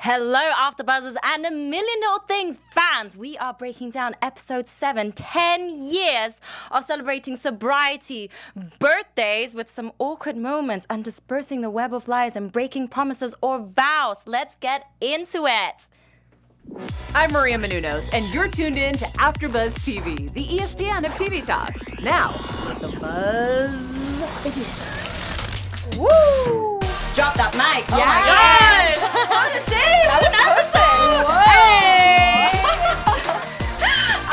Hello, AfterBuzzers and a million little things fans. We are breaking down episode 7, 10 years of celebrating sobriety, birthdays with some awkward moments, and dispersing the web of lies and breaking promises or vows. Let's get into it. I'm Maria Menounos, and you're tuned in to AfterBuzz TV, the ESPN of TV talk. Now, let the buzz begin. Woo! Drop that mic. Oh yes. My God! What a day! That What an episode! Hey!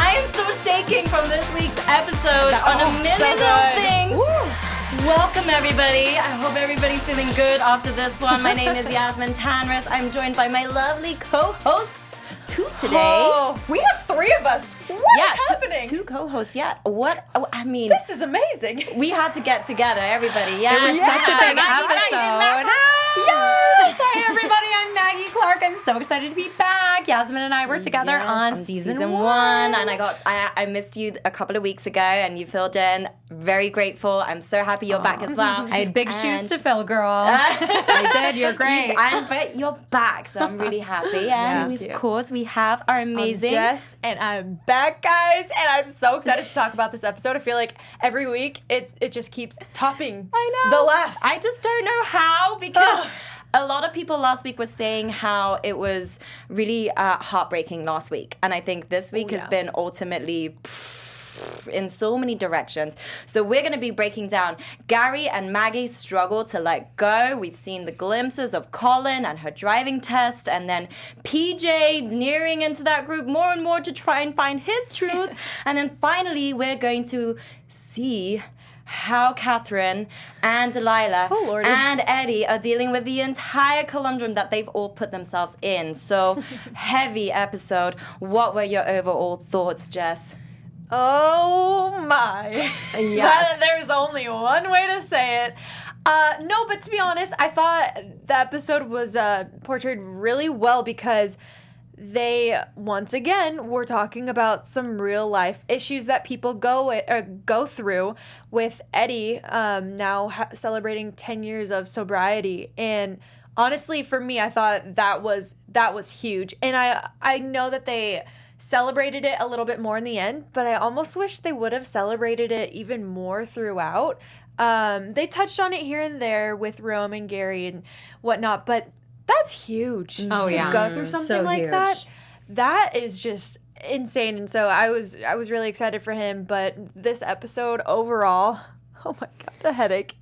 I am still shaking from this week's episode on a million little things. Woo. Welcome, everybody. I hope everybody's feeling good after this one. My name is Yasmine Tanres. I'm joined by my lovely co-hosts. Two today. Oh, we have three of us. What is happening? Two co-hosts. Yeah. What? Oh, I mean, this is amazing. We had to get together, everybody. Yeah. It was such a big episode. Yes! Hey everybody, I'm Maggie Clark. I'm so excited to be back. Yasmine and I were together on season 1. And I missed you a couple of weeks ago and you filled in. Very grateful. I'm so happy you're back as well. I had big shoes to fill, girl. I did. You're great. But you're back, so I'm really happy. And of course, we have our amazing Jess, and I'm back, guys. And I'm so excited to talk about this episode. I feel like every week it just keeps topping the last. I just don't know how, because a lot of people last week were saying how it was really heartbreaking last week. And I think this week has been ultimately in so many directions. So we're going to be breaking down Gary and Maggie's struggle to let go. We've seen the glimpses of Colin and her driving test, and then PJ nearing into that group more and more to try and find his truth. And then finally, we're going to see how Catherine and Delilah and Eddie are dealing with the entire conundrum that they've all put themselves in. So, heavy episode. What were your overall thoughts, Jess? Oh my. Yes. There's only one way to say it. No, but to be honest, I thought the episode was portrayed really well because they, once again, were talking about some real life issues that people go through with Eddie now celebrating 10 years of sobriety. And honestly, for me, I thought that was huge. And I know that they celebrated it a little bit more in the end, but I almost wish they would have celebrated it even more throughout. They touched on it here and there with Rome and Gary and whatnot, but that's huge. Oh, to go through something like huge. that. That is just insane. And so I was really excited for him, but this episode overall, oh my God, the headache.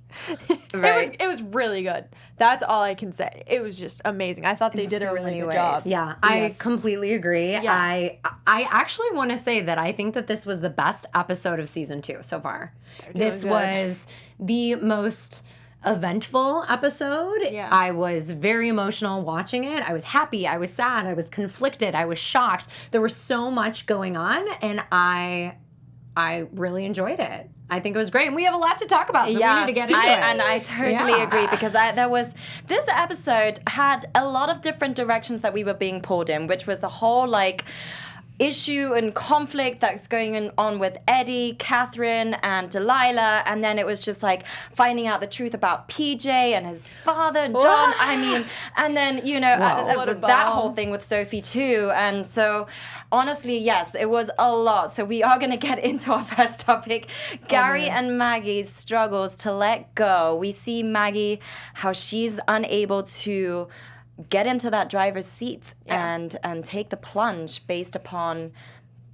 Right. It was really good. That's all I can say. It was just amazing. I thought they did a really good job. Yeah, I completely agree. Yeah. I actually want to say that I think that this was the best episode of season 2 so far. This was the most eventful episode. Yeah. I was very emotional watching it. I was happy, I was sad, I was conflicted, I was shocked. There was so much going on, and I really enjoyed it. I think it was great, and we have a lot to talk about, so we need to get into it. And I totally agree, because this episode had a lot of different directions that we were being pulled in, which was the whole issue and conflict that's going on with Eddie, Catherine, and Delilah, and then it was just finding out the truth about PJ and his father and John. I mean, and then that whole thing with Sophie too. And so, honestly, yes, it was a lot. So we are going to get into our first topic: Gary and Maggie's struggles to let go. We see Maggie, how she's unable to get into that driver's seat and take the plunge based upon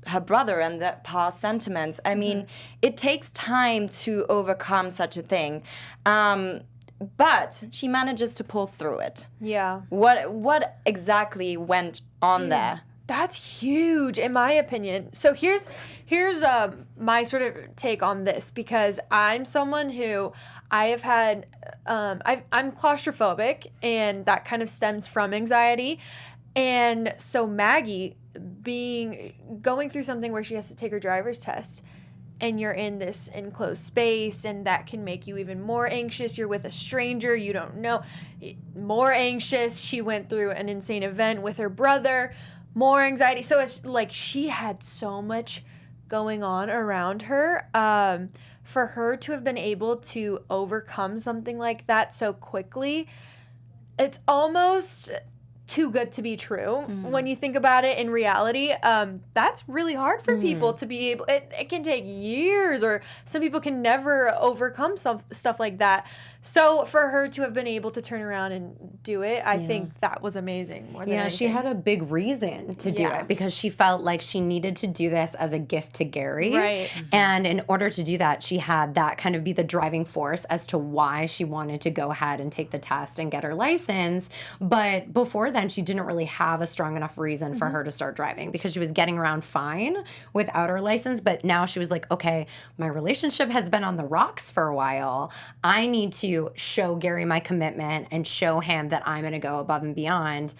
her brother and the past sentiments. I mean, it takes time to overcome such a thing. But she manages to pull through it. Yeah. What exactly went on there? That's huge, in my opinion. So here's my sort of take on this, because I'm someone who I have had, I'm claustrophobic, and that kind of stems from anxiety. And so Maggie going through something where she has to take her driver's test, and you're in this enclosed space, and that can make you even more anxious. You're with a stranger you don't know, more anxious. She went through an insane event with her brother, more anxiety. So it's like she had so much going on around her. For her to have been able to overcome something like that so quickly, it's almost too good to be true. When you think about it in reality, that's really hard for people to be able, it can take years, or some people can never overcome stuff like that. So for her to have been able to turn around and do it, I think that was amazing. More than anything. She had a big reason to do it, because she felt like she needed to do this as a gift to Gary. Right. And in order to do that, she had that kind of be the driving force as to why she wanted to go ahead and take the test and get her license. But before then, she didn't really have a strong enough reason for her to start driving, because she was getting around fine without her license. But now she was like, okay, my relationship has been on the rocks for a while. I need to show Gary my commitment and show him that I'm going to go above and beyond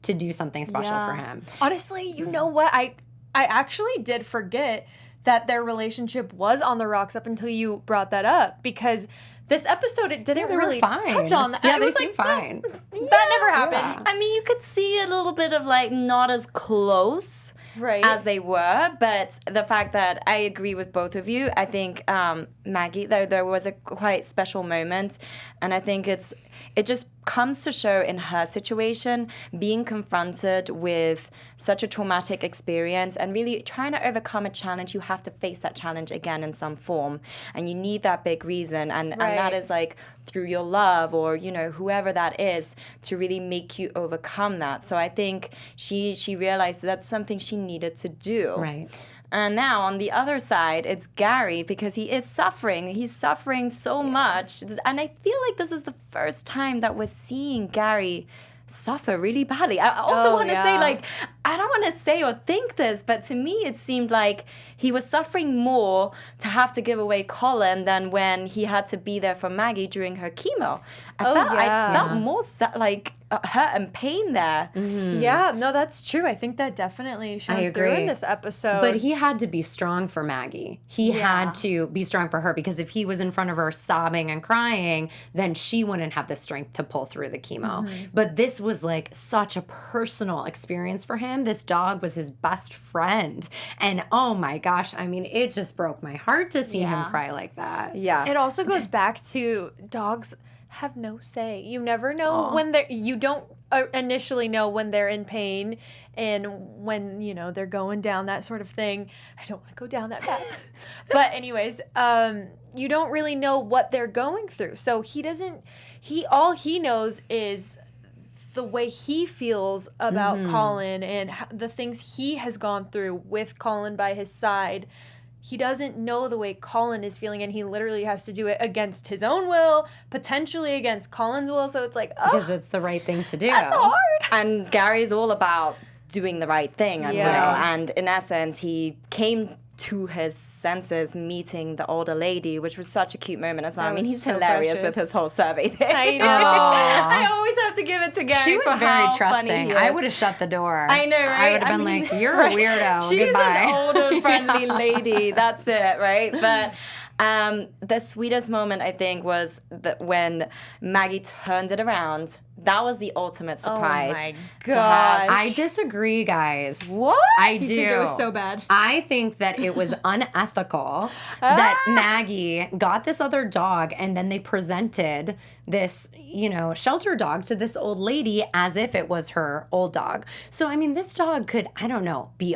to do something special for him. Honestly, you know what? I actually did forget that their relationship was on the rocks up until you brought that up, because this episode, it didn't really touch on that. Yeah, it they was seemed fine. That never happened. I mean, you could see a little bit of like not as close as they were, but the fact that I agree with both of you, I think Maggie, there was a quite special moment, and I think it just comes to show in her situation, being confronted with such a traumatic experience and really trying to overcome a challenge, you have to face that challenge again in some form. And you need that big reason. And that is like through your love, or, you know, whoever that is, to really make you overcome that. So I think she realized that's something she needed to do. Right. And now on the other side, it's Gary, because he is suffering. He's suffering so much. And I feel like this is the first time that we're seeing Gary suffer really badly. I also want to say, like, I don't want to say or think this, but to me it seemed like he was suffering more to have to give away Colin than when he had to be there for Maggie during her chemo. I felt more like hurt and pain there. Yeah, no, that's true. I think that definitely showed through in this episode. But he had to be strong for Maggie. He had to be strong for her, because if he was in front of her sobbing and crying, then she wouldn't have the strength to pull through the chemo. But this was like such a personal experience for him. This dog was his best friend. And oh my gosh, I mean, it just broke my heart to see him cry like that. Yeah. It also goes back to dogs have no say. You never know when you don't initially know when they're in pain and when, you know, they're going down that sort of thing. I don't want to go down that path. But anyways, you don't really know what they're going through. So all he knows is the way he feels about Colin and the things he has gone through with Colin by his side. He doesn't know the way Colin is feeling, and he literally has to do it against his own will, potentially against Colin's will. So it's like, because it's the right thing to do. That's hard. And Gary's all about doing the right thing, I feel. And in essence, he came to his senses meeting the older lady, which was such a cute moment as well. I mean, he's so hilarious with his whole survey thing. I know. I always have to give it to Gary. She was for very how trusting. funny he is. I would have shut the door. I know, right? I would have been like, you're a weirdo. She's Goodbye. an older, friendly lady. That's it, right? But the sweetest moment, I think, was when Maggie turned it around. That was the ultimate surprise. Oh my gosh. I disagree, guys. What? I do. You think it was so bad? I think that it was unethical that Maggie got this other dog and then they presented this, you know, shelter dog to this old lady as if it was her old dog. So, I mean, this dog could, I don't know, be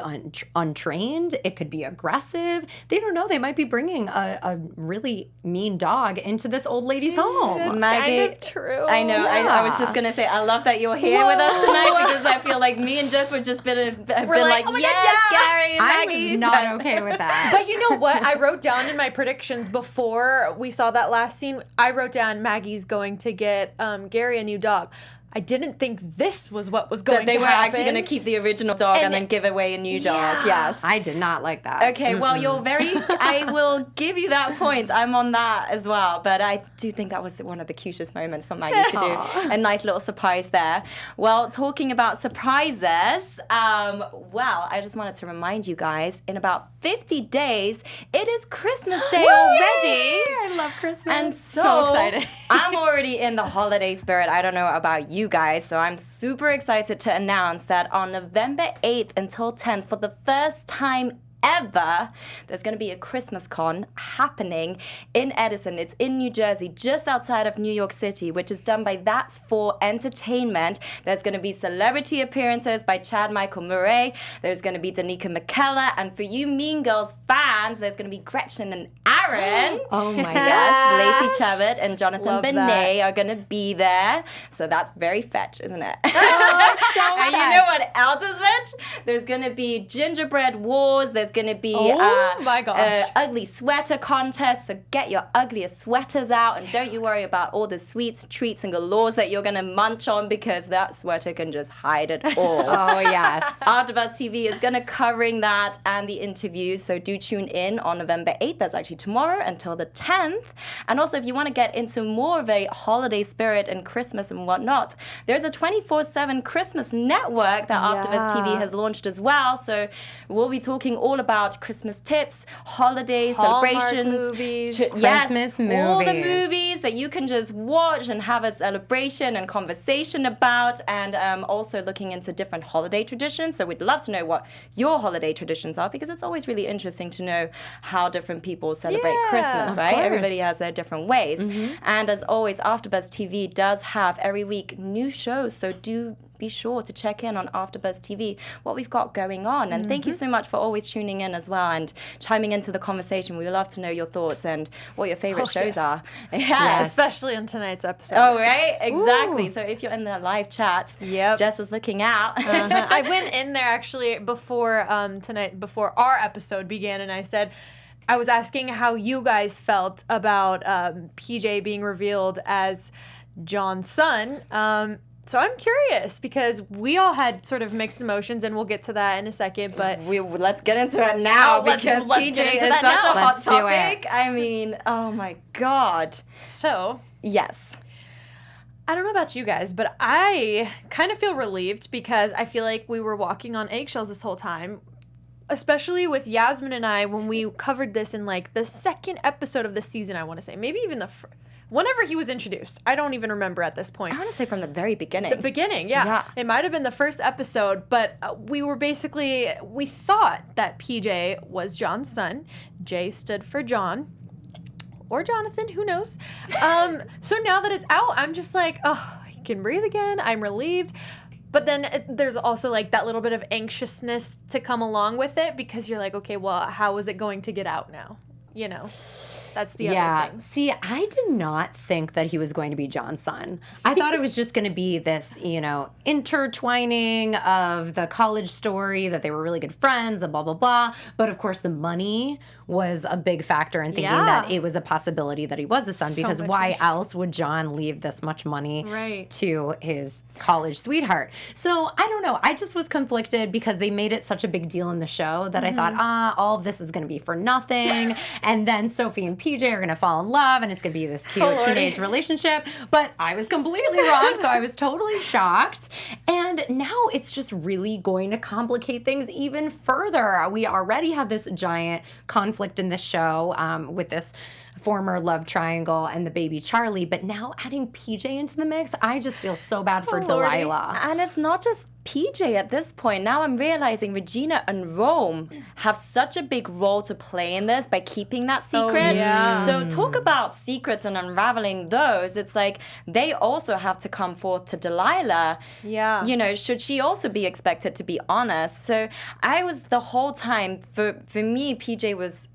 untrained. It could be aggressive. They don't know. They might be bringing a really mean dog into this old lady's home. That's Maggie, kind of true. I know. Yeah. I was just going to say, I love that you're here with us tonight, because I feel like me and Jess would just been like, oh my yes, God, yeah. Gary and I Maggie. was not okay with that. But you know what? I wrote down in my predictions before we saw that last scene, I wrote down Maggie's going to get Gary a new dog. I didn't think this was what was going to happen. They were actually going to keep the original dog and then give away a new dog. Yes. I did not like that. Okay, well, I will give you that point. I'm on that as well. But I do think that was one of the cutest moments for Maggie to do. A nice little surprise there. Well, talking about surprises, I just wanted to remind you guys, in about 50 days, it is Christmas Day already. I love Christmas. And So excited. I'm already in the holiday spirit. I don't know about you guys, so I'm super excited to announce that on November 8th until 10th, for the first time However, there's going to be a Christmas con happening in Edison. It's in New Jersey, just outside of New York City, which is done by That's For Entertainment. There's going to be celebrity appearances by Chad Michael Murray. There's going to be Danica McKellar. And for you Mean Girls fans, there's going to be Gretchen and Aaron. Oh my Yes, Lacey Chabot and Jonathan Love Benet that. are going to be there. So that's very fetch, isn't it? so And you know what else is fetch? There's going to be gingerbread wars. There's going to be my gosh. ugly sweater contest. So get your ugliest sweaters out, and don't you worry about all the sweets, treats, and galores that you're going to munch on, because that sweater can just hide it all. Oh, yes. AfterBuzz TV is going to covering that and the interviews, so do tune in on November 8th. That's actually tomorrow until the 10th. And also, if you want to get into more of a holiday spirit and Christmas and whatnot, there's a 24/7 Christmas network that AfterBuzz TV has launched as well. So we'll be talking all about Christmas tips, holiday Hallmark celebrations, movies. yes, Christmas all the movies. movies that you can just watch and have a celebration and conversation about, and also looking into different holiday traditions. So we'd love to know what your holiday traditions are, because it's always really interesting to know how different people celebrate Yeah, Christmas, of right? course. Everybody has their different ways. And as always, AfterBuzz TV does have every week new shows, so do be sure to check in on AfterBuzz TV, what we've got going on. And thank you so much for always tuning in as well and chiming into the conversation. We would love to know your thoughts and what your favorite shows yes. are. Yes. Especially on tonight's episode. Oh, right? Exactly. Ooh. So if you're in the live chats, Yep. Jess is looking out. I went in there actually before tonight, before our episode began, and I said, I was asking how you guys felt about PJ being revealed as John's son. So I'm curious, because we all had sort of mixed emotions, and we'll get to that in a second. But Let's get into it now, Oh, let's because get PJ into is that such now. a hot Let's do topic. it. I mean, oh my God. so Yes. I don't know about you guys, but I kind of feel relieved, because I feel like we were walking on eggshells this whole time. Especially with Yasmine and I, when we covered this in like the second episode of the season, I want to say. Maybe even whenever he was introduced. I don't even remember at this point. I want to say from the very beginning. The beginning, yeah. Yeah. It might have been the first episode, but we thought that PJ was John's son. J stood for John. Or Jonathan, who knows? So now that it's out, I'm just like, oh, I can breathe again. I'm relieved. But then there's also like that little bit of anxiousness to come along with it, because you're like, okay, well, how is it going to get out now? You know, that's the other thing. See, I did not think that he was going to be John's son. I thought it was just going to be this, intertwining of the college story, that they were really good friends and blah, blah, blah. But of course, the money was a big factor in thinking Yeah. that it was a possibility that he was a son, So because much why money. else would John leave this much money Right. to his college sweetheart? So I don't know. I just was conflicted, because they made it such a big deal in the show that I thought, all of this is going to be for nothing. And then Sophie and PJ are going to fall in love, and it's going to be this cute Oh, Lordy. teenage relationship. But I was completely wrong, so I was totally shocked. And now it's just really going to complicate things even further. We already have this giant conflict in the show with this former love triangle and the baby Charlie, but now adding PJ into the mix, I just feel so bad for Lordy. Delilah. And it's not just PJ at this point. Now I'm realizing Regina and Rome have such a big role to play in this by keeping that secret. yeah. So talk about secrets and unraveling those. It's like they also have to come forth to Delilah. Yeah. Should she also be expected to be honest? So I was the whole time, for me, PJ was,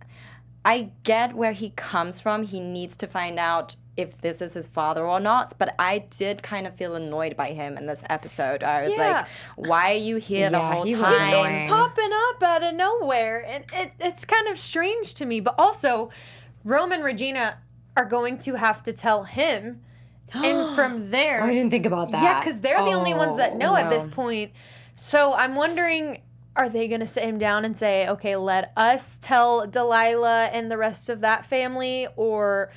I get where he comes from. He needs to find out if this is his father or not. But I did kind of feel annoyed by him in this episode. I was Yeah. like, why are you here the Yeah, whole he was time? annoying. Popping up out of nowhere, and it's kind of strange to me. But also, Rome and Regina are going to have to tell him, and from there, I didn't think about that. yeah, because they're the only ones that know at this no. point. So I'm wondering, are they going to sit him down and say, okay, let us tell Delilah and the rest of that family, or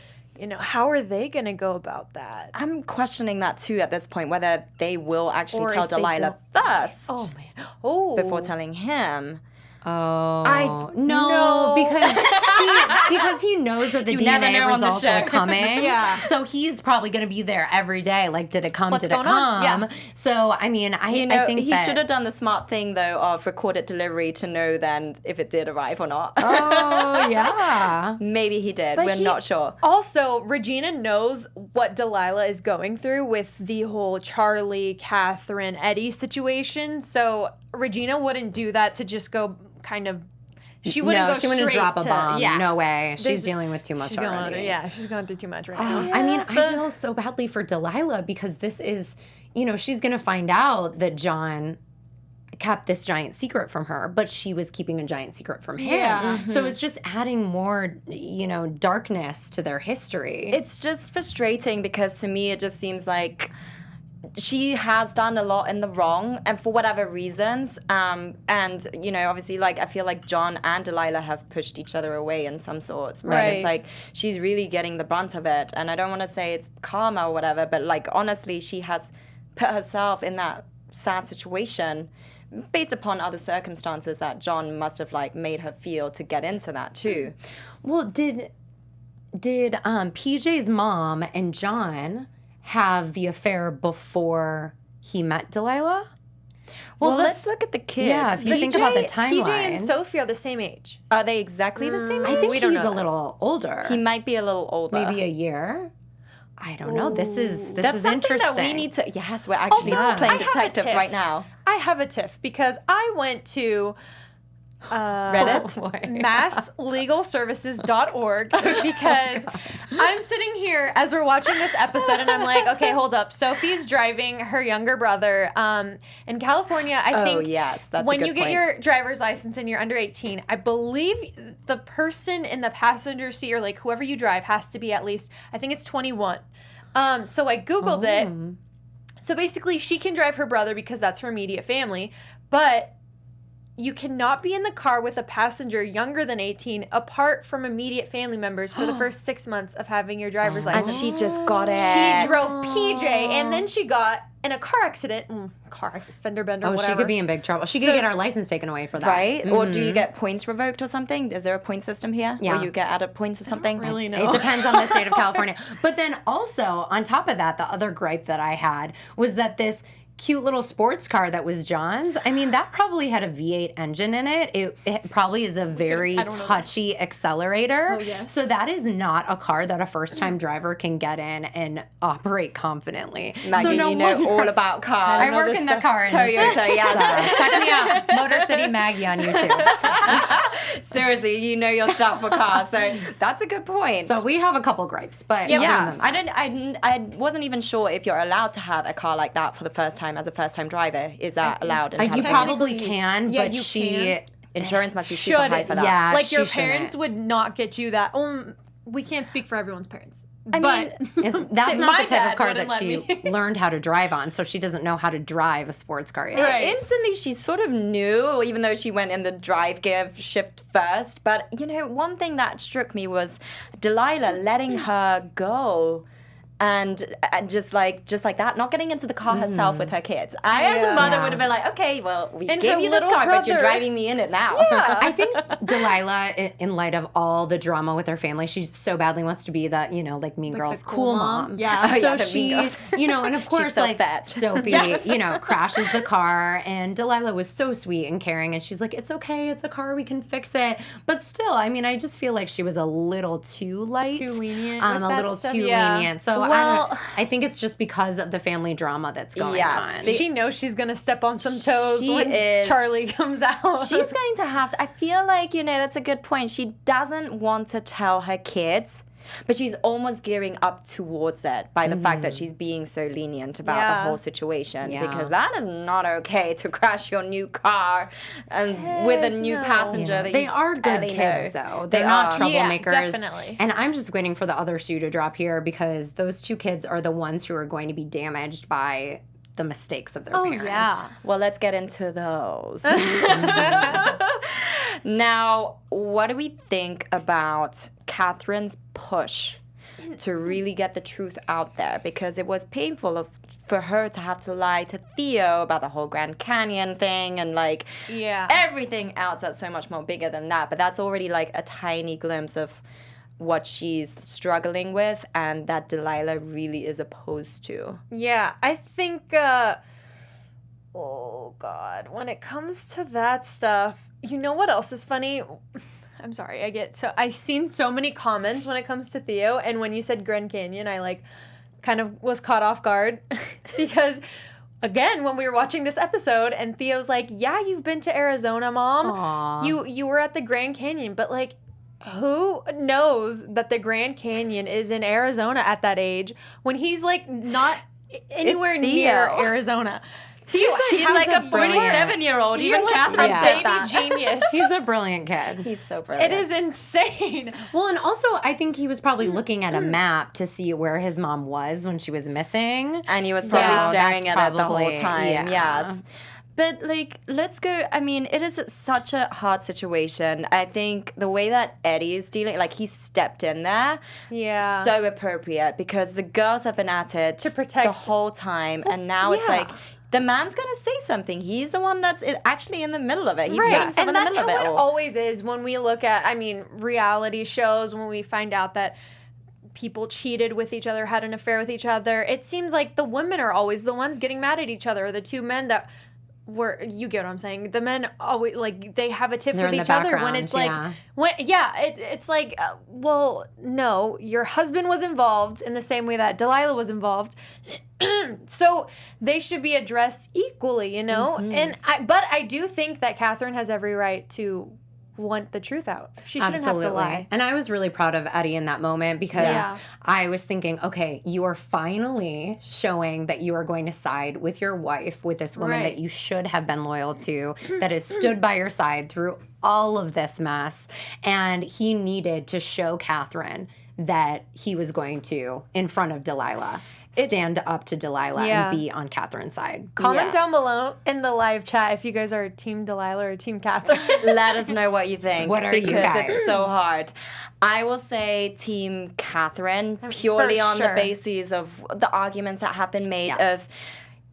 how are they going to go about that? I'm questioning that too at this point, whether they will actually Or tell if they Delilah don't. first Oh man, oh, before telling him. Oh, no, No. because he knows that the never DNA know on the results show. are coming. Yeah. So he's probably going to be there every day. Like, did it come? What's Did it going on? come? Yeah. So, I mean, I think he should have done the smart thing though of recorded delivery to know then if it did arrive or not. Oh, yeah. Maybe he did. But We're he- not sure. Also, Regina knows what Delilah is going through with the whole Charlie, Catherine, Eddie situation. So Regina wouldn't do that to just go kind of. She wouldn't go she wouldn't straight drop a to, bomb. Yeah. No way. There's- She's dealing with too much She's already. she's going through too much right now. I mean, I feel so badly for Delilah because this is, she's going to find out that John kept this giant secret from her, but she was keeping a giant secret from him. Yeah. So it's just adding more, darkness to their history. It's just frustrating because to me it just seems like she has done a lot in the wrong and for whatever reasons. And, obviously, like, I feel like John and Delilah have pushed each other away in some sorts. But Right. it's like she's really getting the brunt of it. And I don't want to say it's karma or whatever, but like, honestly, she has put herself in that sad situation based upon other circumstances that John must have like made her feel to get into that too. Well, did PJ's mom and John have the affair before he met Delilah? Well, let's look at the kid. Yeah, if you think about the timeline. PJ and Sophie are the same age. Are they exactly the same I age? think We don't she's know a that. little older. He might be a little older. Maybe a year. I don't know. This is That's something interesting. that we need to. Yes, we're actually Also, playing I have a detectives tiff. right now. I have a tiff because I went to Reddit. Oh, boy. masslegalservices.org because I'm sitting here as we're watching this episode and I'm like, okay, hold up. Sophie's driving her younger brother. In California, I think yes, that's a when good you get point. your driver's license and you're under 18, I believe the person in the passenger seat or like whoever you drive has to be at least, I think it's 21. So I Googled it. So basically, she can drive her brother because that's her immediate family, but you cannot be in the car with a passenger younger than 18 apart from immediate family members for the first 6 months of having your driver's And license. she just got it. She drove PJ and then she got in a car accident. Fender bender, Oh, whatever. she could be in big trouble. She could So- get her license taken away for that. Right? Or do you get points revoked or something? Is there a point system here? Yeah. Where you get added points or something? really know. It depends on the state of California. But then also, on top of that, the other gripe that I had was that this cute little sports car that was John's, I mean, that probably had a V8 engine in it. It probably is a very I don't know touchy accelerator. Oh, yes. So that is not a car that a first-time driver can get in and operate confidently. Maggie, so no you know wonder- all about cars. I work in the car industry. Toyota, yes. Check me out, Motor City Maggie on YouTube. Seriously, you know your stuff for cars. So that's a good point. So we have a couple gripes, but Yeah, I wasn't even sure if you're allowed to have a car like that for the first time as a first-time driver. Is that allowed in you California? probably can, Yeah, but you she can. Insurance must be super Should. high for that. Yeah, like your she parents shouldn't. would not get you that. We can't speak for everyone's parents. I but mean, That's My not the type dad of car wouldn't that let she me. learned how to drive on, so she doesn't know how to drive a sports car yet. Right. Instantly, she sort of knew, even though she went in the drive gear shift first. But, one thing that struck me was Delilah letting her go. And just like that, not getting into the car herself with her kids. I, as a mother, would have been like, okay, well, we And gave her you this little car, but you're brother. driving me in it now. I think Delilah, in light of all the drama with her family, she so badly wants to be that, like Mean Girls cool mom. Yeah. Oh, So yeah, the Mean Girls. and of course, so like fat. Sophie, crashes the car, and Delilah was so sweet and caring, and she's like, "It's okay, it's a car, we can fix it." But still, I mean, I just feel like she was a little too light, Too lenient a with that little stuff, too yeah. lenient. So Well- I think it's just because of the family drama that's going Yes. on. She knows she's gonna step on some toes She when is. Charlie comes out. She's going to have to, I feel like, that's a good point. She doesn't want to tell her kids, but she's almost gearing up towards it by the fact that she's being so lenient about Yeah. the whole situation. Yeah. Because that is not okay to crash your new car and with a new no. passenger that They you are good barely kids, know. though. They They're not are. Yeah, troublemakers. definitely. And I'm just waiting for the other shoe to drop here because those two kids are the ones who are going to be damaged by the mistakes of their parents. yeah. Well, let's get into those. Now, what do we think about Catherine's push to really get the truth out there? Because it was painful for her to have to lie to Theo about the whole Grand Canyon thing and like everything else that's so much more bigger than that. But that's already like a tiny glimpse of what she's struggling with and that Delilah really is opposed to. Yeah, I think, oh God, when it comes to that stuff, you know what else is funny? I'm sorry, I've seen so many comments when it comes to Theo, and when you said Grand Canyon, I like kind of was caught off guard because again, when we were watching this episode and Theo's like, yeah, you've been to Arizona, Mom. Aww. You were at the Grand Canyon, but like, who knows that the Grand Canyon is in Arizona at that age when he's like not anywhere near Arizona? Theo, He's like a 47-year-old. Even like Catherine said baby that. genius. He's a brilliant kid. He's so brilliant. It is insane. Well, and also I think he was probably looking at a map to see where his mom was when she was missing. And he was probably staring that's at it the whole probably- time. yeah. Yes. But, like, let's go. I mean, it is such a hard situation. I think the way that Eddie is dealing, like, he stepped in there. Yeah. So appropriate because the girls have been at it To protect- the whole time. And now it's like, the man's going to say something. He's the one that's actually in the middle of it. He brings him And in the that's middle how of it it all. always is when we look at, I mean, reality shows, when we find out that people cheated with each other, had an affair with each other. It seems like the women are always the ones getting mad at each other, or the two men that were, you get what I'm saying? The men always, like, they have a tiff They're with in each the other when background, it's like, it's like, well, no, your husband was involved in the same way that Delilah was involved. So they should be addressed equally, you know? But I do think that Catherine has every right to want the truth out. She shouldn't have to lie. And I was really proud of Eddie in that moment because I was thinking, okay, you are finally showing that you are going to side with your wife, with this woman that you should have been loyal to, that has stood by your side through all of this mess. And he needed to show Catherine that he was going to, in front of Delilah, stand up to Delilah and be on Catherine's side. Comment down below in the live chat if you guys are Team Delilah or Team Catherine. Let us know what you think. What are you because guys? it's so hard. I will say Team Catherine purely on the basis of the arguments that have been made of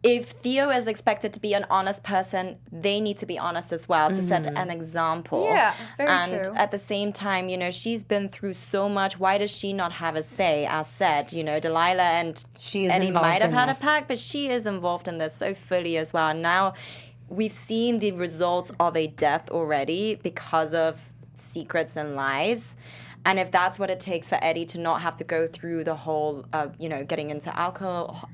if Theo is expected to be an honest person, they need to be honest as well to set an example. Yeah, very true. And at the same time, you know, she's been through so much. Why does she not have a say? As said, you know, Delilah and Eddie might have had a pact, but she is involved in this so fully as well. And now we've seen the results of a death already because of secrets and lies. And if that's what it takes for Eddie to not have to go through the whole, you know, getting into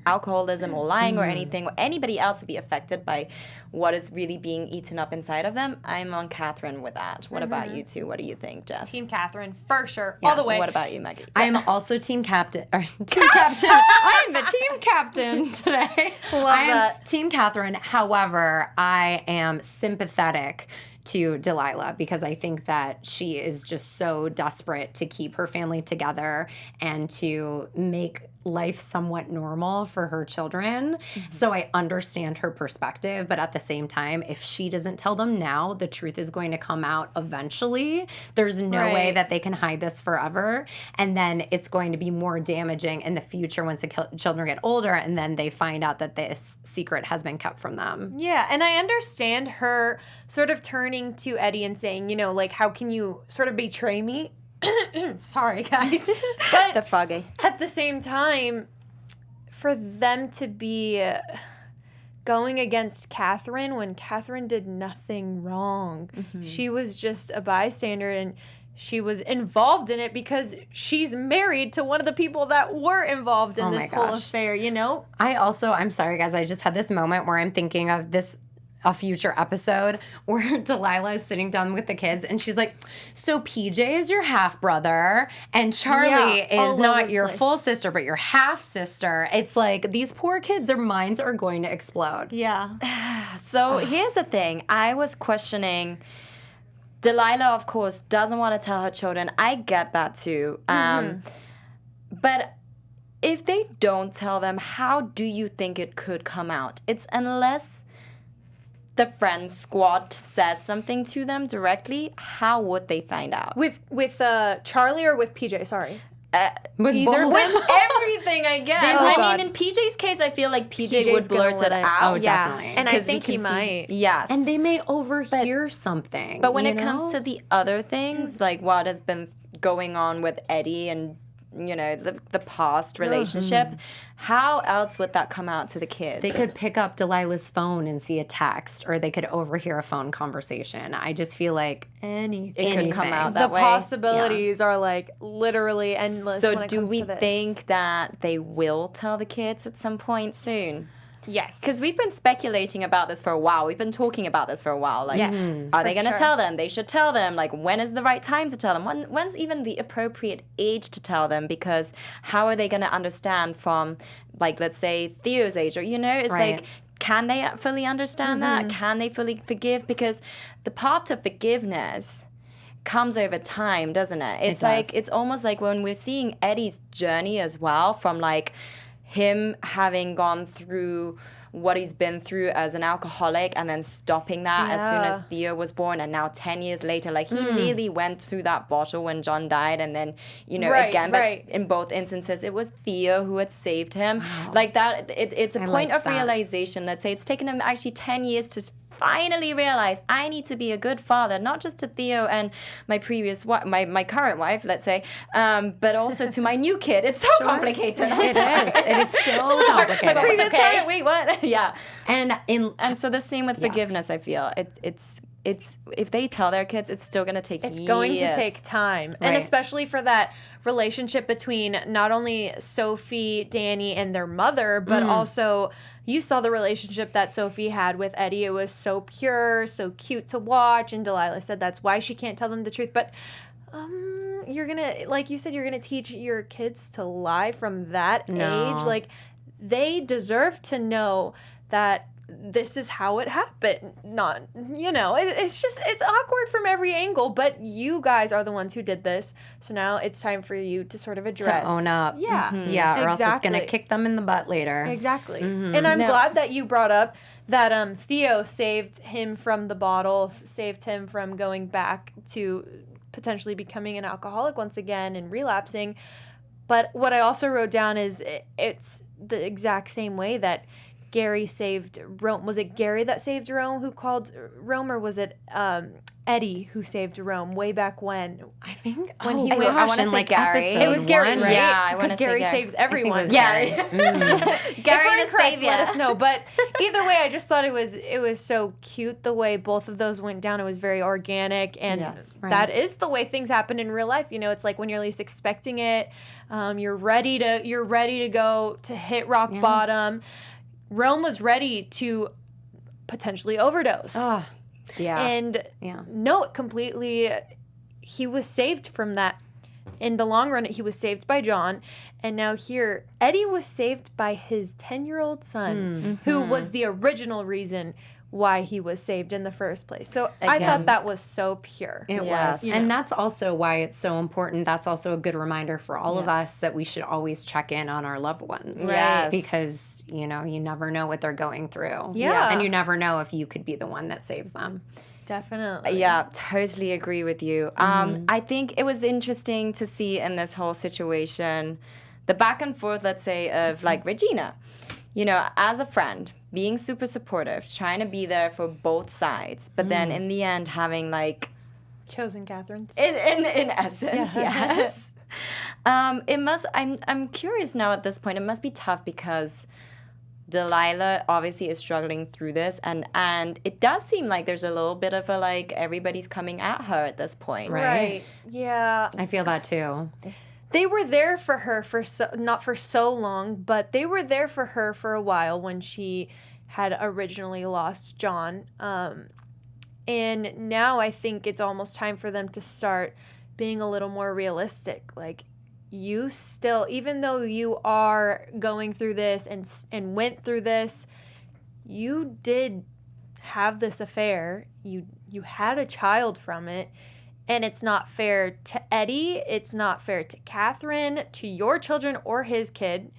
alcoholism or lying or anything, or anybody else to be affected by what is really being eaten up inside of them, I'm on Catherine with that. What about you two? What do you think, Jess? Team Catherine, for sure. All the way. What about you, Maggie? I am also team captain. I am the team captain today. I am Team Catherine. However, I am sympathetic to Delilah because I think that she is just so desperate to keep her family together and to make life somewhat normal for her children. So I understand her perspective, but at the same time, if she doesn't tell them now, the truth is going to come out eventually. There's no way that they can hide this forever. And then it's going to be more damaging in the future once the children get older and then they find out that this secret has been kept from them. Yeah, and I understand her sort of turning to Eddie and saying, you know, like, how can you sort of betray me? Sorry, guys. But the froggy. At the same time, for them to be going against Catherine when Catherine did nothing wrong. She was just a bystander and she was involved in it because she's married to one of the people that were involved in this whole affair, you know? I'm sorry, guys. I just had this moment where I'm thinking of a future episode where Delilah is sitting down with the kids and she's like, so PJ is your half brother and Charlie is not your full sister but your half sister. It's like these poor kids, their minds are going to explode. Yeah. So here's the thing. I was questioning Delilah, of course, doesn't want to tell her children. I get that too. But if they don't tell them, how do you think it could come out? It's unless the friend squad says something to them directly, how would they find out? With Charlie or with PJ? Sorry. With everything thing, I guess. Oh, I God. mean, in PJ's case, I feel like PJ PJ's would gonna blurt let it it- out. Oh, Yeah, definitely. and I 'Cause we think he can see- might. Yes. And they may overhear something. But when you it comes know? to the other things, like what has been going on with Eddie and the past relationship, how else would that come out to the kids? They could pick up Delilah's phone and see a text, or they could overhear a phone conversation. I just feel like Anything. it could come anything. out The that way. possibilities are like literally endless. So when it do comes we to this. think that they will tell the kids at some point soon? Yes. Because we've been speculating about this for a while. We've been talking about this for a while. Like, Yes, are for they going to sure. tell them? They should tell them. Like, when is the right time to tell them? When's even the appropriate age to tell them? Because how are they going to understand from, like, let's say Theo's age? Or, it's Right. like, can they fully understand that? Can they fully forgive? Because the path to forgiveness comes over time, doesn't it? It's does. like, it's almost like when we're seeing Eddie's journey as well, from like him having gone through what he's been through as an alcoholic and then stopping that as soon as Yeah. Theo was born, and now 10 years later, like he nearly went through that bottle when John died, and then Right, again, right. but in both instances it was Theo who had saved him. Like that, it's a I point liked of that. realization. Let's say it's taken him actually 10 years to finally realize I need to be a good father, not just to Theo and my previous wife, my current wife, let's say, but also to my new kid. It's so complicated. It is. It is so hard to keep up with. complicated. Previous Okay. current, wait, what? Yeah. And So the same with forgiveness, I feel. It's if they tell their kids, it's still going to take It's years. going to take time. And Right. especially for that relationship between not only Sophie, Danny, and their mother, but also you saw the relationship that Sophie had with Eddie. It was so pure, so cute to watch. And Delilah said that's why she can't tell them the truth. But you're going to, like you said, you're going to teach your kids to lie from that No. age. Like, they deserve to know that this is how it happened. Not, it's just, it's awkward from every angle, but you guys are the ones who did this. So now it's time for you to sort of address. to own up. Yeah. Yeah, or else it's going to Exactly. kick them in the butt later. Exactly. And I'm No. glad that you brought up that Theo saved him from the bottle, saved him from going back to potentially becoming an alcoholic once again and relapsing. But what I also wrote down is it's the exact same way that Gary saved Rome. Was it Gary that saved Rome who called Rome, or was it Eddie who saved Rome way back when? I think When oh, he gosh, went- I wanna in say like Gary. episode It was Gary, one. right? Yeah, I wanna Because say Gary Gary. saves I think it everyone. was Yeah. Gary. If Gary we're the incorrect, savior. let us know. But either way, I just thought it was so cute the way both of those went down. It was very organic, and Yes. that is the way things happen in real life. It's like when you're least expecting it, you're ready to go to hit rock bottom. Rome was ready to potentially overdose, Oh, yeah. and yeah. no, completely. He was saved from that. In the long run, he was saved by John. And now here, Eddie was saved by his 10-year-old son, who was the original reason why he was saved in the first place. So I Again. thought that was so pure. It Yes. was. And that's also why it's so important. That's also a good reminder for all of us that we should always check in on our loved ones. Yes. Because, you never know what they're going through. Yeah. And you never know if you could be the one that saves them. Definitely. Yeah, totally agree with you. I think it was interesting to see in this whole situation the back and forth, let's say, of like Regina, as a friend, being super supportive, trying to be there for both sides, but then in the end having like, Chosen Catherine's. in essence, yes. I'm curious now at this point, it must be tough because Delilah obviously is struggling through this, and it does seem like there's a little bit of a like everybody's coming at her at this point. Right. Yeah. I feel that too. They were there for her not for so long, but they were there for her for a while when she had originally lost John. And now I think it's almost time for them to start being a little more realistic. Like, you still, even though you are going through this and went through this, you did have this affair. You had a child from it. And it's not fair to Eddie, it's not fair to Catherine, to your children or his kid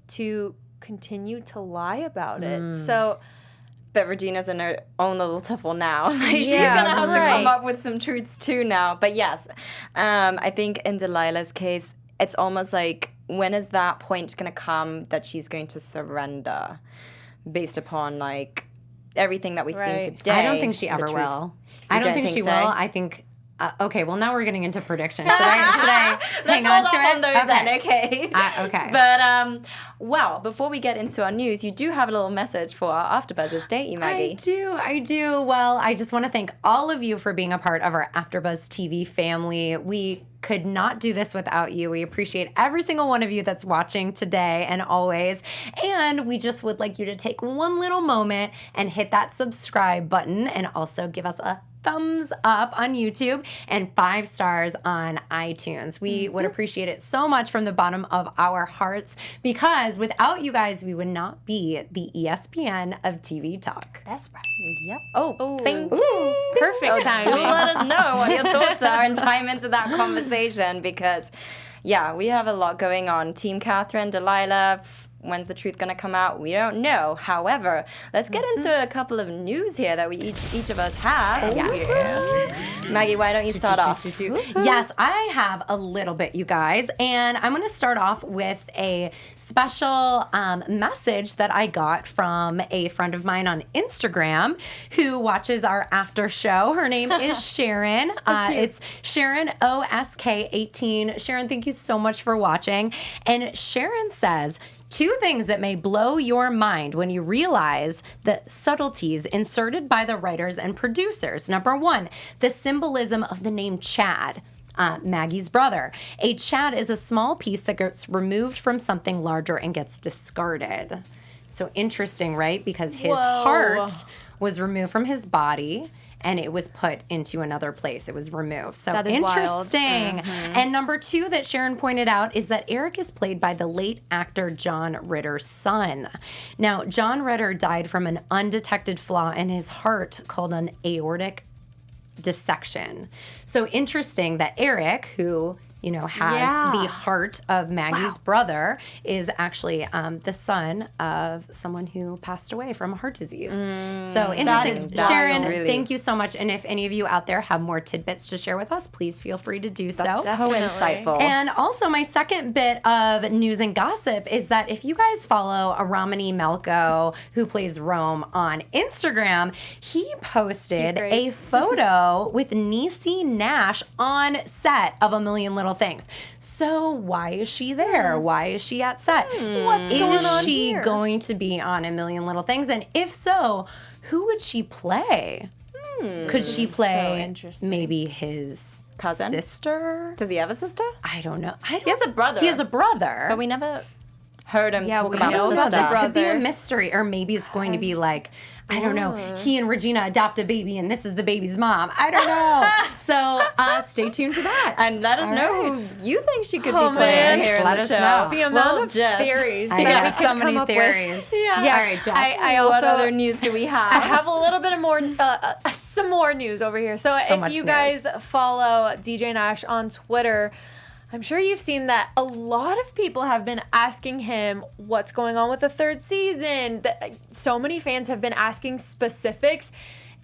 to continue to lie about it. So, But Regina's in her own little tuffle now. Like, she's Yeah, gonna have to right. come up with some truths too now. But yes, I think in Delilah's case, it's almost like when is that point going to come that she's going to surrender based upon like everything that we've seen today? I don't think she ever will. I don't think she will. I think. Okay, well now we're getting into predictions. Should I hang on to it? Okay. Okay. But well, before we get into our news, you do have a little message for our AfterBuzzers, don't you, Maggie? I do. Well, I just want to thank all of you for being a part of our AfterBuzz TV family. We could not do this without you. We appreciate every single one of you that's watching today and always. And we just would like you to take one little moment and hit that subscribe button and also give us a thumbs up on YouTube and 5 stars on iTunes. We would appreciate it so much from the bottom of our hearts because without you guys, we would not be the ESPN of TV talk. That's right. Yep. Oh, bing. Perfect Do timing. let us know what your thoughts are and chime into that conversation because, yeah, we have a lot going on. Team Catherine, Delilah, when's the truth going to come out? We don't know. However, let's get into a couple of news here that we each of us have. Maggie, why don't you start off? Yes, I have a little bit, you guys. And I'm going to start off with a special message that I got from a friend of mine on Instagram who watches our after show. Her name is Sharon. It's Sharon OSK18. Sharon, thank you so much for watching. And Sharon says, 2 things that may blow your mind when you realize the subtleties inserted by the writers and producers. Number 1, the symbolism of the name Chad, Maggie's brother. A Chad is a small piece that gets removed from something larger and gets discarded. So interesting, right? Because his heart was removed from his body and it was put into another place. It was removed. So that is interesting. Wild. And number 2 that Sharon pointed out is that Eric is played by the late actor John Ritter's son. Now, John Ritter died from an undetected flaw in his heart called an aortic dissection. So interesting that Eric, who has the heart of Maggie's brother, is actually the son of someone who passed away from heart disease. So interesting. Sharon, thank you so much. And if any of you out there have more tidbits to share with us, please feel free to do so. So insightful. And also my second bit of news and gossip is that if you guys follow Ramani Malco, who plays Rome on Instagram, he posted a photo with Niecy Nash on set of A Million Little Things. So why is she there? Why is she at set? What's going on Is she here? going to be on A Million Little Things? And if so, who would she play? Could she play maybe his cousin, sister? Does he have a sister? I don't know. He has a brother. He has a brother. But we never heard him talk about know his about sister. this Could be a mystery, or maybe it's going to be like, I don't know, he and Regina adopt a baby and this is the baby's mom. I don't know. So stay tuned to that. And let us know who you think she could be Oh, playing man. here in Let the us show. know. The amount of Jess, theories I that we have could so come many up theories. with. Yeah. All right, Jess. I What also other news do we have? I have a little bit of more, some more news over here. So if much you news. guys follow DJ Nash on Twitter, I'm sure you've seen that a lot of people have been asking him what's going on with the 3rd season. So many fans have been asking specifics,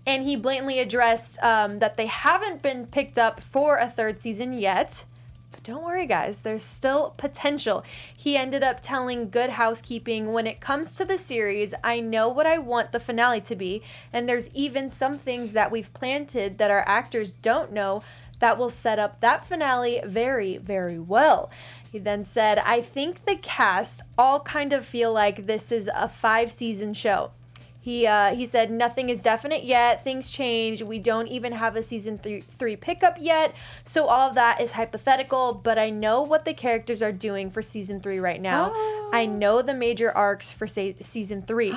and he blatantly addressed that they haven't been picked up for a 3rd season yet. But don't worry, guys, there's still potential. He ended up telling Good Housekeeping, when it comes to the series, I know what I want the finale to be, and there's even some things that we've planted that our actors don't know that will set up that finale very, very well. He then said, I think the cast all kind of feel like this is a 5-season show. He said, nothing is definite yet. Things change. We don't even have a season 3 pickup yet. So all of that is hypothetical, but I know what the characters are doing for season 3 right now. I know the major arcs for season 3.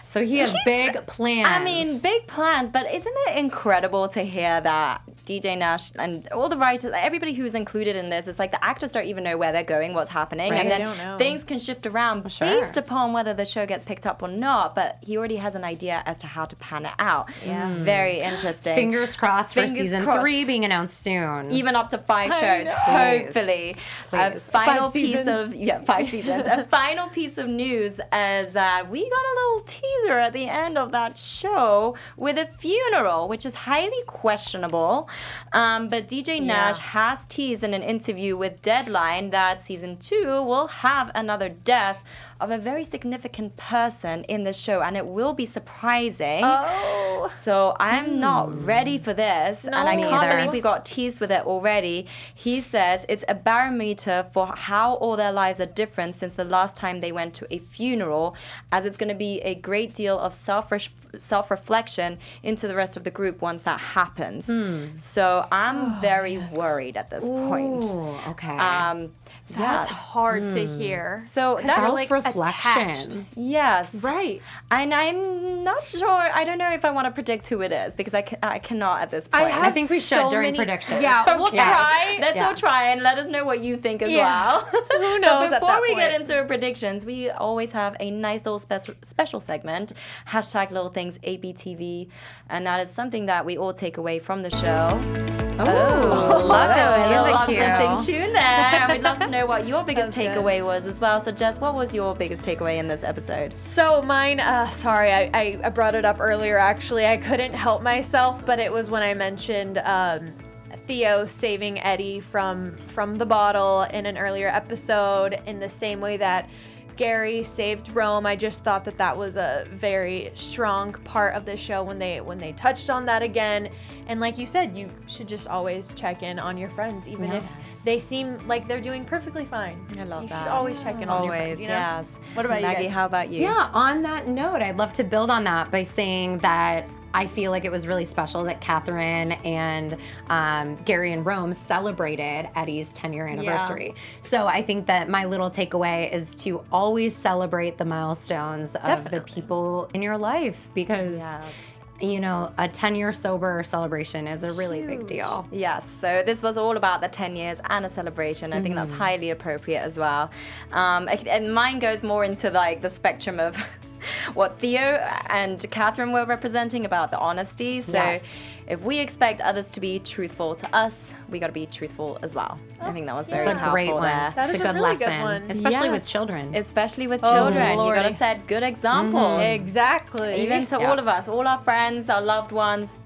So he has big plans. I mean, big plans, but isn't it incredible to hear that DJ Nash and all the writers, everybody who's included in this, it's like the actors don't even know where they're going, what's happening, Right. and They then don't know. things can shift around based upon whether the show gets picked up or not, but he already has an idea as to how to pan it out. Yeah. Very interesting. Fingers crossed for Fingers season crossed. 3 being announced soon. Even up to 5 shows, know. hopefully. A Please. final 5 piece seasons. of 5 seasons. A final piece of news is that we got a little teaser at the end of that show with a funeral, which is highly questionable. But DJ Nash has teased in an interview with Deadline that season 2 will have another death of a very significant person in the show, and it will be surprising. Oh. So I'm not ready for this, and I can't believe we got teased with it already. He says it's a barometer for how all their lives are different since the last time they went to a funeral, as it's going to be a great deal of self-reflection into the rest of the group once that happens. So I'm very worried at this point. Ooh, okay. That's hard to hear. So that's self-reflection. Yes. Right. And I'm not sure. I don't know if I want to predict who it is because I cannot at this point. I think we should during predictions. Yeah, we'll try. Let's all try and let us know what you think as well. Who knows But at before that we point. get into our predictions, we always have a nice little special segment, #Little Things ABTV, and that is something that we all take away from the show. Oh, love this music love cue. the tune there. And we'd love to know what your biggest takeaway was as well. So Jess, what was your biggest takeaway in this episode? So mine, sorry, I brought it up earlier actually. I couldn't help myself, but it was when I mentioned Theo saving Eddie from the bottle in an earlier episode in the same way that Gary saved Rome. I just thought that was a very strong part of the show when they touched on that again. And like you said, you should just always check in on your friends, even if they seem like they're doing perfectly fine. I love that. You should always check in on your friends. You know? Yes. What about Maggie, you guys? how about you? Yeah, on that note, I'd love to build on that by saying that I feel like it was really special that Catherine and Gary and Rome celebrated Eddie's 10-year anniversary. So I think that my little takeaway is to always celebrate the milestones of the people in your life because, you know, a 10-year sober celebration is a really big deal. Yes, so this was all about the 10 years and a celebration. I think that's highly appropriate as well. And mine goes more into like the spectrum of what Theo and Catherine were representing about the honesty. So if we expect others to be truthful to us, we got to be truthful as well. I think that was very It's a great powerful one. there. That It's is a a good really lesson, good one. especially with Yes. children. Especially with children. You got Lordy. to set good examples. Exactly. Even to all of us, all our friends, our loved ones,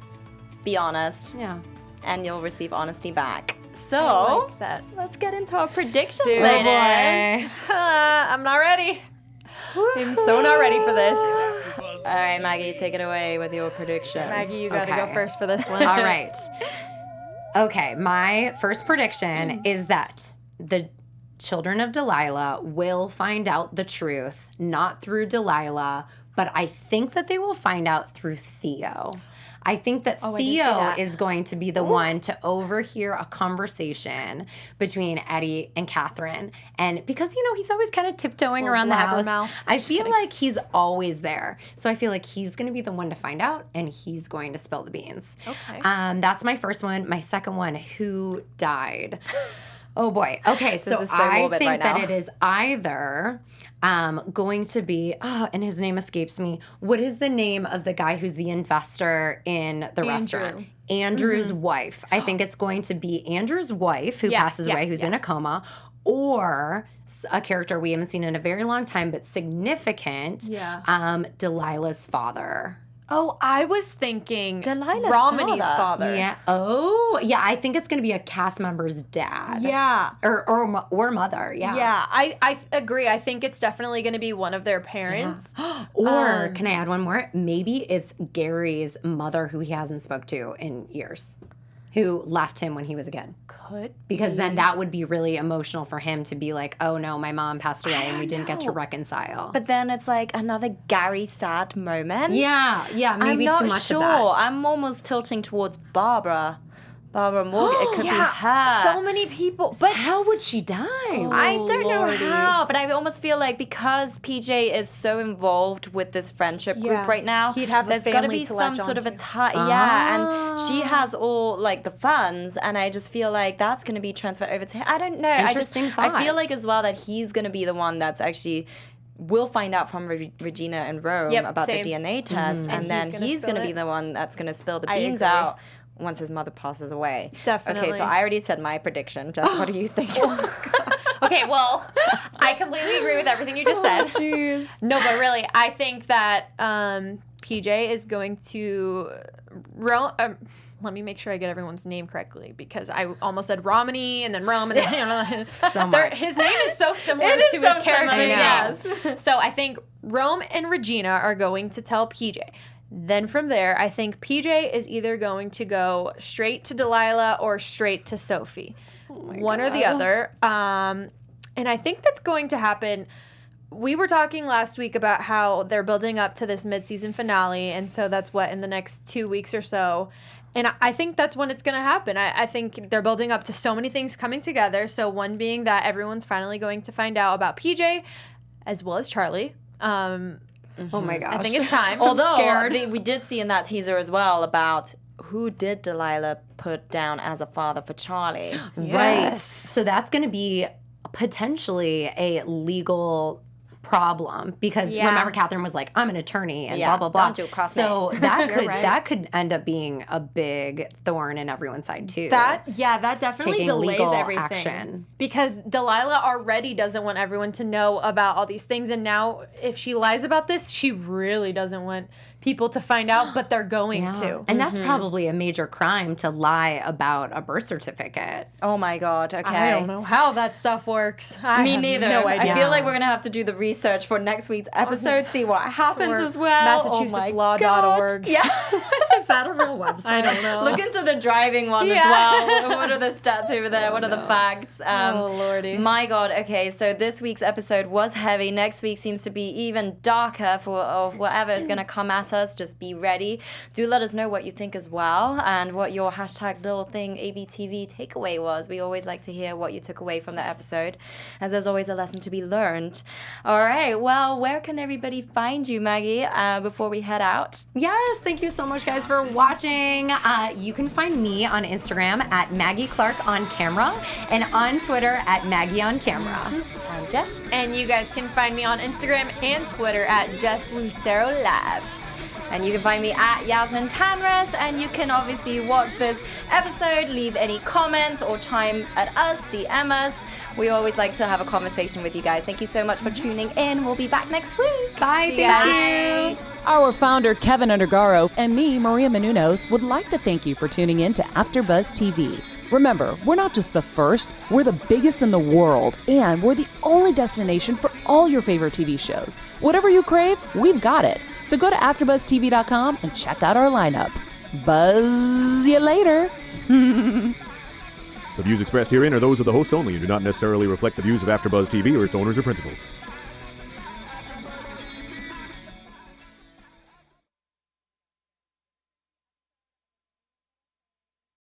be honest. Yeah. And you'll receive honesty back. So, I like that. let's get into our predictions, Dude. ladies. I'm not ready. I'm so not ready for this. All right, Maggie, take it away with your predictions. Maggie, you gotta go Okay. first for this one. All right. Okay, my first prediction is that the children of Delilah will find out the truth, not through Delilah, but I think that they will find out through Theo. I think that I didn't see Theo that. is going to be the one to overhear a conversation between Eddie and Catherine. And because, you know, he's always kind of tiptoeing Little around the house, blabbermouth. I feel like he's always there. So I feel like he's going to be the one to find out and he's going to spill the beans. Okay. That's my first one. My second one, who died? Oh boy. Okay, so, This is so I morbid think right that now. it is either going to be, and his name escapes me. What is the name of the guy who's the investor in the restaurant? Andrew's wife. I think it's going to be Andrew's wife who passes away, who's in a coma, or a character we haven't seen in a very long time, but significant, Delilah's father. Oh, I was thinking Delilah's Romany's father. father. Yeah. Oh, yeah. I think it's going to be a cast member's dad. Yeah. Or mother. Yeah. Yeah, I agree. I think it's definitely going to be one of their parents. Or can I add one more? Maybe it's Gary's mother who he hasn't spoke to in years, who left him when he was a kid. Could Because then that would be really emotional for him to be like, oh no, my mom passed away and we didn't get to reconcile. But then it's like another Gary sad moment. yeah, maybe I'm not too much sure. of that. I'm almost tilting towards Barbara Morgan. It could be her. So many people. But How would she die? I don't know Lordy. how, but I almost feel like because PJ is so involved with this friendship group Yeah. right now, He'd have a there's got to family be to some latch sort of a onto. tie. Yeah, and she has all like the funds, and I just feel like that's going to be transferred over to her. I don't know. Interesting thought. I feel like as well that he's going to be the one that's actually. We'll find out from Regina and Rome Yep, about same. the DNA test, and then he's spill going to be it. the one that's going to spill the I beans agree. out once his mother passes away. Definitely. Okay, so I already said my prediction. Jess, what do you think? okay, well, I completely agree with everything you just said. No, but really, I think that PJ is going to let me make sure I get everyone's name correctly because I almost said Romany and then Rome and then So much. his name is so similar It is to so his character's similar, name. So I think Rome and Regina are going to tell PJ. Then from there, I think PJ is either going to go straight to Delilah or straight to Sophie. One or the other. And I think that's going to happen. We were talking last week about how they're building up to this mid-season finale, and so that's what, in the next 2 weeks or so. And I think that's when it's going to happen. I think they're building up to so many things coming together. So one being that everyone's finally going to find out about PJ, as well as Charlie. Oh my gosh. I think it's time. Although we did see in that teaser as well about who did Delilah put down as a father for Charlie. Right. So that's going to be potentially a legal problem because remember Catherine was like, I'm an attorney and blah blah blah. Don't do cross so name. that could end up being a big thorn in everyone's side too. That definitely Taking delays legal everything. action. Because Delilah already doesn't want everyone to know about all these things, and now if she lies about this, she really doesn't want people to find out, but they're going to. And that's probably a major crime to lie about a birth certificate. Oh my God. Okay. I don't know how that stuff works. Me neither. No idea. I feel like we're gonna have to do the research for next week's episode, see what happens Or as well. MassachusettsLaw.org. Yeah. Is that a real website? I don't know. Look into the driving one as well. What are the stats over there? What are the facts? Oh, Lordy. My God. Okay, so this week's episode was heavy. Next week seems to be even darker for whatever is going to come at us. Just be ready. Do let us know what you think as well and what your hashtag little thing ABTV takeaway was. We always like to hear what you took away from the episode, as there's always a lesson to be learned. All right. Well, where can everybody find you, Maggie, before we head out? Yes, thank you so much, guys, for watching. You can find me on Instagram at Maggie Clark on camera and on Twitter at Maggie on camera. I'm Jess. And you guys can find me on Instagram and Twitter at Jess Lucero Live. And you can find me at Yasmine Tanres, and you can obviously watch this episode, leave any comments or chime at us, DM us. We always like to have a conversation with you guys. Thank you so much for tuning in. We'll be back next week. Bye, thank you. Our founder, Kevin Undergaro, and me, Maria Menounos, would like to thank you for tuning in to AfterBuzz TV. Remember, we're not just the first, we're the biggest in the world, and we're the only destination for all your favorite TV shows. Whatever you crave, we've got it. So go to AfterBuzzTV.com and check out our lineup. Buzz you later. The views expressed herein are those of the hosts only and do not necessarily reflect the views of AfterBuzz TV or its owners or principals.